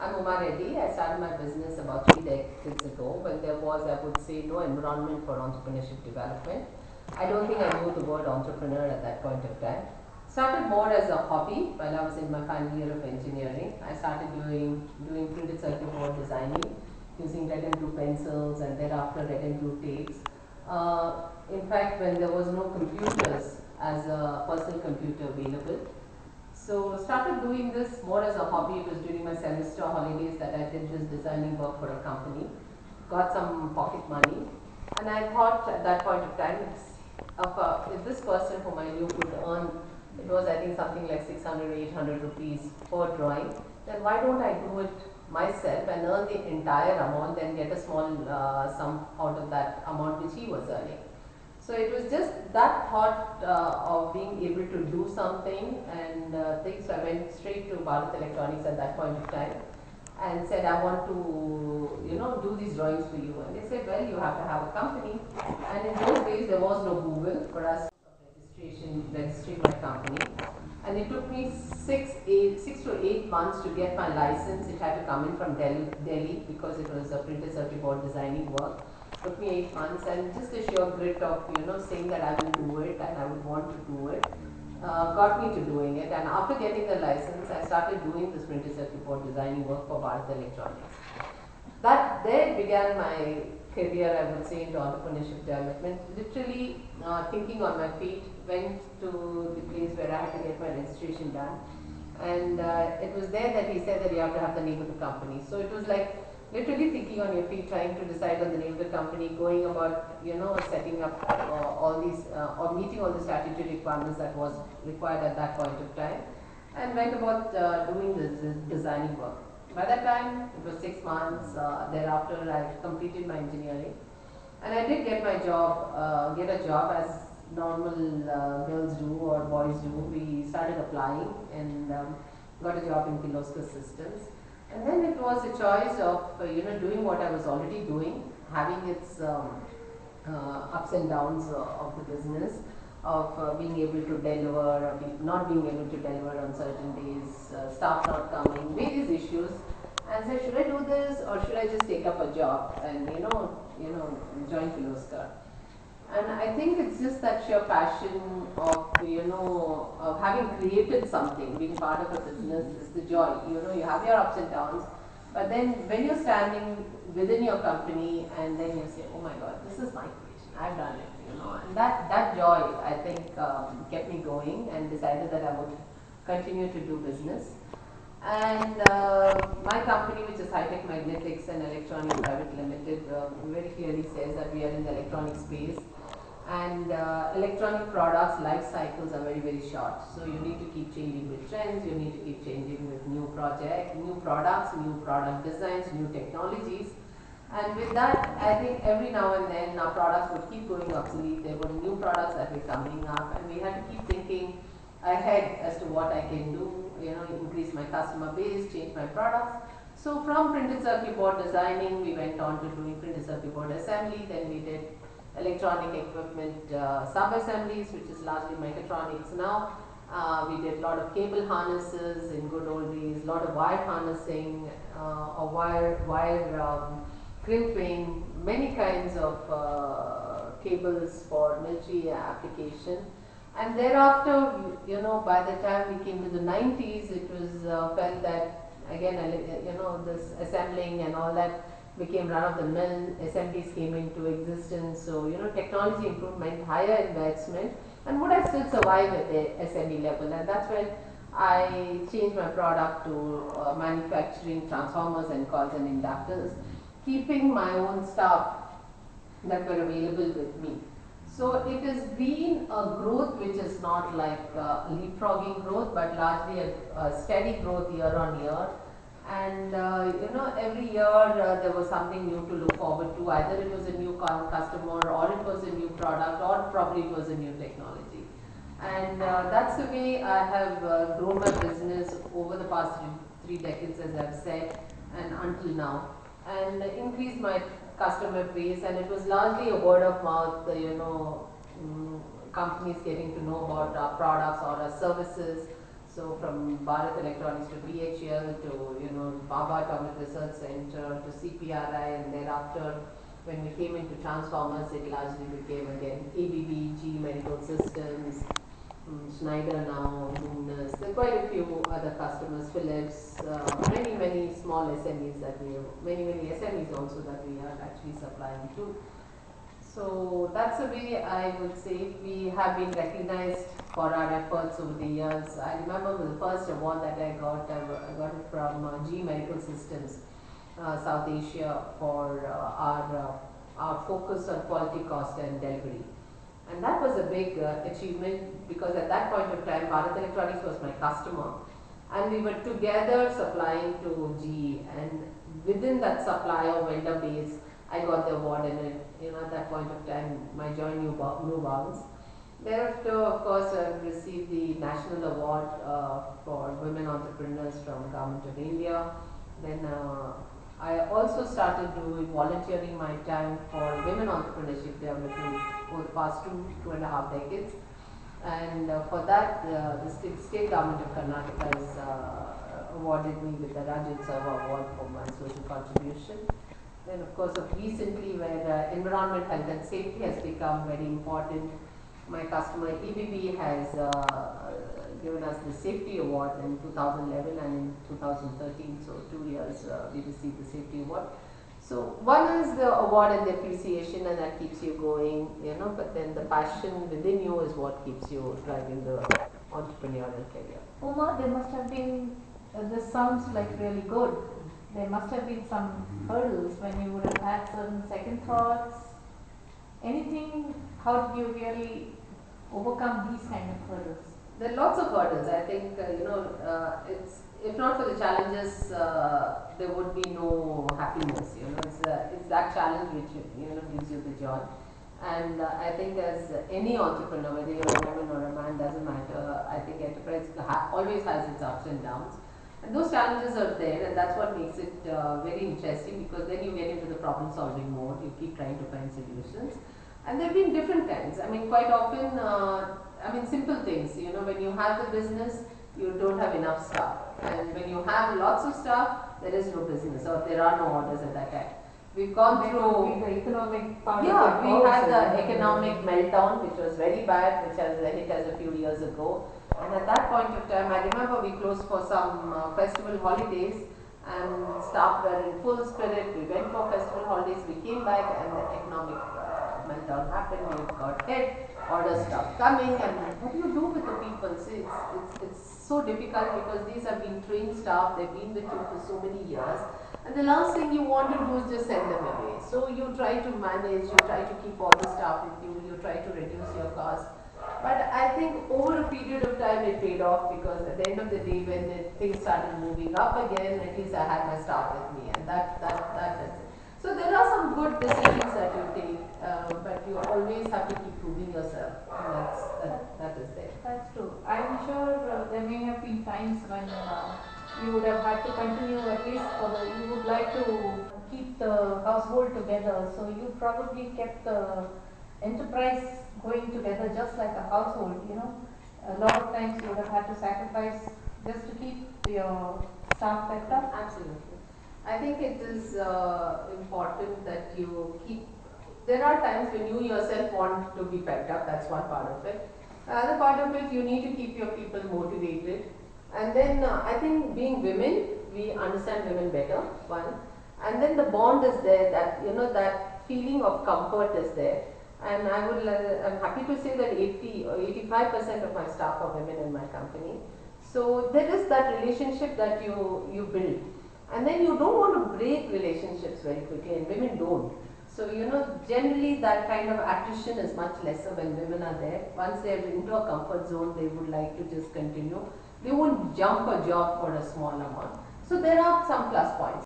I'm Uma Reddy. I started my business about 3 decades ago when there was, I would say, no environment for entrepreneurship development. I don't think I knew the word entrepreneur at that point of time. Started more as a hobby while I was in my final year of engineering. I started doing printed circuit board designing using red and blue pencils and thereafter red and blue tapes. In fact, when there was no computers as a personal computer available, so started doing this more as a hobby. It was during my semester holidays that I did this designing work for a company. Got some pocket money, and I thought at that point of time, if this person whom I knew could earn, it was I think something like 600 800 rupees per drawing, then why don't I do it myself and earn the entire amount, then get a small sum out of that amount which he was earning. So it was just that thought of being able to do something and things. So I went straight to Bharat Electronics at that point of time and said, I want to, do these drawings for you. And they said, well, you have to have a company. And in those days, there was no Google for us registering my company. And it took me 6 to 8 months to get my license. It had to come in from Delhi because it was a printed circuit board designing work. Took me 8 months, and just the sheer grit of saying that I will do it and I would want to do it got me to doing it. And after getting the license, I started doing this printed circuit board designing work for Bharat Electronics. That there began my career, I would say, into entrepreneurship development. Literally thinking on my feet, went to the place where I had to get my registration done, and it was there that he said that you have to have the name of the company. So it was like literally thinking on your feet, trying to decide on the name of the company, going about setting up all these or meeting all the statutory requirements that was required at that point of time, and went about doing this designing work. By that time, it was 6 months. Thereafter, I completed my engineering, and I did get my job, get a job as normal girls do or boys do. We started applying and got a job in Kirloskar Systems. And then it was a choice of doing what I was already doing, having its ups and downs of the business, of being able to deliver, or not being able to deliver on certain days, staff not coming, various issues. And said, should I do this or should I just take up a job and join Kirloskar? And I think it's just that sheer passion of of having created something, being part of a business is the joy. You have your ups and downs, but then when you're standing within your company and then you say, oh my God, this is my creation, I've done it, and that joy I think kept me going, and decided that I would continue to do business. And my company, which is High-Tech Magnetics and Electronics Private Limited, very clearly says that we are in the electronic space, and electronic products life cycles are very, very short. So you need to keep changing with trends, you need to keep changing with new products, new product designs, new technologies. And with that, I think every now and then our products would keep going obsolete. There were new products that were coming up, and we had to keep thinking ahead as to what I can do, increase my customer base, change my products. So from printed circuit board designing, we went on to doing printed circuit board assembly. Then we did electronic equipment sub-assemblies, which is largely mechatronics now. We did a lot of cable harnesses in good old days, a lot of wire harnessing or wire crimping, many kinds of cables for military application. And thereafter, by the time we came to the 90s, it was felt that again, this assembling and all that became run of the mill. SMTs came into existence. So, technology improvement, higher investment, and would I still survive at the SME level? And that's when I changed my product to manufacturing transformers and coils and inductors, keeping my own stuff that were available with me. So it has been a growth which is not like leapfrogging growth, but largely a steady growth year on year. And every year there was something new to look forward to. Either it was a new customer, or it was a new product, or probably it was a new technology. And that's the way I have grown my business over the past three decades, as I've said, and until now, and increased my customer base. And it was largely a word of mouth, companies getting to know about our products or our services. So from Bharat Electronics to BHEL to Baba Atomic Research Center to CPRI, and thereafter when we came into transformers, it largely became again ABB, GE Medical Systems, Schneider now, Luminous. There are quite a few other customers, Philips, many small SMEs that we have, many SMEs also that we are actually supplying to. So that's the way I would say we have been recognized for our efforts over the years. I remember the first award that I got it from GE Medical Systems, South Asia, for our focus on quality, cost and delivery. And that was a big achievement because at that point of time, Bharat Electronics was my customer and we were together supplying to GE, and within that supply or vendor base, I got the award, and at that point of time, my joy knew bounds. Thereafter, of course, I received the National Award for Women Entrepreneurs from Government of India. Then I also started doing volunteering my time for women entrepreneurship development over the past two and a half decades. And for that, the state government of Karnataka has awarded me with the Rajyotsava Award for my social contribution. Then of course recently where environment, health and safety has become very important, my customer ABB has given us the safety award in 2011 and in 2013, so 2 years we received the safety award. So one is the award and the appreciation, and that keeps you going, but then the passion within you is what keeps you driving the entrepreneurial career. Uma, there must have been, this sounds like really good. There must have been some hurdles when you would have had certain second thoughts. Anything, how did you really overcome these kind of hurdles? There are lots of hurdles. I think, it's, if not for the challenges, there would be no happiness. It's that challenge which, gives you the joy. And I think as any entrepreneur, whether you're a woman or a man, doesn't matter. I think enterprise always has its ups and downs. And those challenges are there, and that's what makes it very interesting, because then you get into the problem solving mode, you keep trying to find solutions. And there have been different kinds. I mean, quite often, simple things, when you have the business, you don't have enough staff. And when you have lots of staff, there is no business, or there are no orders at that time. We've gone through the economic part. Yeah, we had the economic meltdown, which was very bad, which has hit us a few years ago. And at that point of time, I remember we closed for some festival holidays, and staff were in full spirit. We went for festival holidays, we came back, and the economic meltdown happened. We got hit, orders stopped coming, and what do you do with the people? See, it's so difficult because these have been trained staff, they've been with you for so many years. And the last thing you want to do is just send them away. So you try to manage, you try to keep all the staff with you, you try to reduce your cost. But I think over a period of time it paid off, because at the end of the day, when things started moving up again, at least I had my staff with me, and that's it. So there are some good decisions that you take, but you always have to keep proving yourself, and that is there. That's true. I'm sure there may have been times when you would have had to continue, at least you would like to keep the household together, so you probably kept the enterprise going together just like a household, A lot of times you would have had to sacrifice just to keep your staff kept up. Absolutely. I think it is important that you keep. There are times when you yourself want to be pepped up, that's one part of it. The other part of it, you need to keep your people motivated. And then I think being women, we understand women better, one. And then the bond is there, that that feeling of comfort is there. And I'm happy to say that 80 or 85% of my staff are women in my company. So there is that relationship that you build. And then you don't want to break relationships very quickly, and women don't. So, generally that kind of attrition is much lesser when women are there. Once they are into a comfort zone, they would like to just continue. They won't jump a job for a small amount. So there are some plus points.